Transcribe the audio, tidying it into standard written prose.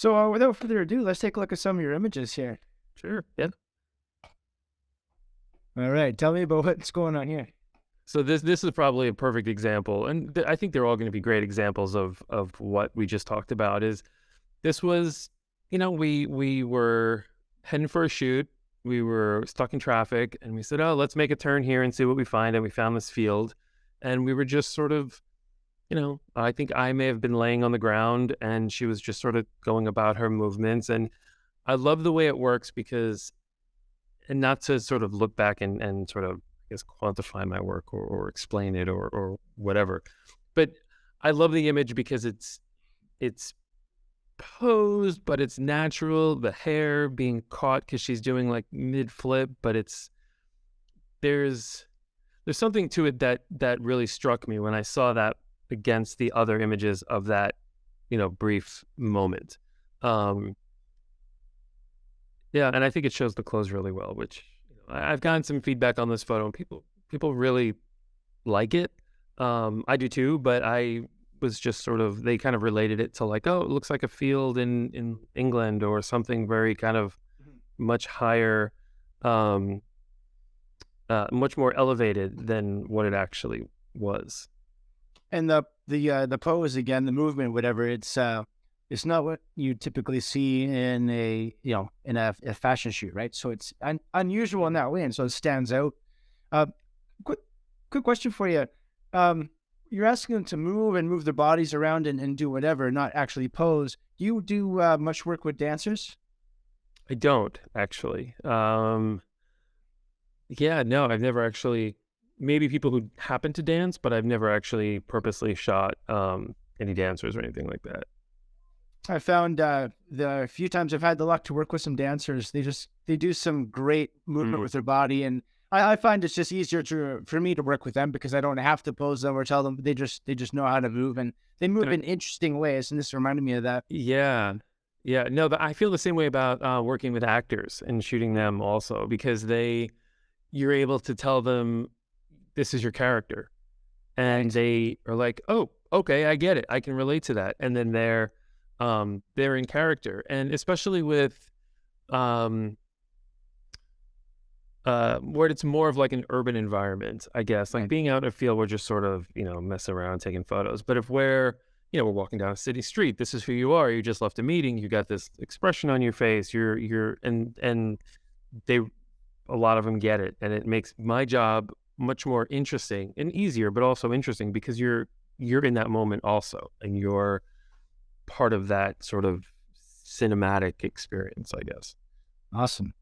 So without further ado, let's take a look at some of your images here. Sure. Yeah. All right, tell me about what's going on here. So this is probably a perfect example, and I think they're all going to be great examples of what we just talked about. Is this was, we were heading for a shoot. We were stuck in traffic, and we said, "Oh, let's make a turn here and see what we find." And we found this field, and we were just sort of, I think I may have been laying on the ground, and she was just sort of going about her movements. And I love the way it works because, and not to sort of look back and sort of, I guess, quantify my work or explain it or whatever. But I love the image because it's posed, but it's natural. The hair being caught because she's doing like mid flip, but there's something to it that really struck me when I saw that against the other images of that, brief moment. Yeah, and I think it shows the clothes really well, which I've gotten some feedback on this photo, and people really like it. I do too, but I was just sort of, they kind of related it to like, oh, it looks like a field in England or something very kind of much higher, much more elevated than what it actually was. And the pose again, the movement, whatever. It's not what you typically see in a fashion shoot, right? So it's unusual in that way, and so it stands out. Uh, quick question for you. You're asking them to move their bodies around and do whatever, not actually pose. Do you do much work with dancers? I don't actually. Yeah, no, I've never actually. Maybe people who happen to dance, but I've never actually purposely shot any dancers or anything like that. I found the few times I've had the luck to work with some dancers, they do some great movement with their body, and I find it's just easier for me to work with them because I don't have to pose them or tell them. They just know how to move, and they move in interesting ways, and this reminded me of that. Yeah, yeah. No, but I feel the same way about working with actors and shooting them also, because you're able to tell them this is your character, and they are like, oh, okay, I get it, I can relate to that, and then they're in character. And especially with where it's more of like an urban environment, I guess, like being out in a field, we're just sort of, messing around taking photos. But if we're walking down a city street, this is who you are, you just left a meeting, you got this expression on your face, and they, a lot of them get it, and it makes my job much more interesting and easier, but also interesting because you're in that moment also, and you're part of that sort of cinematic experience, I guess. Awesome.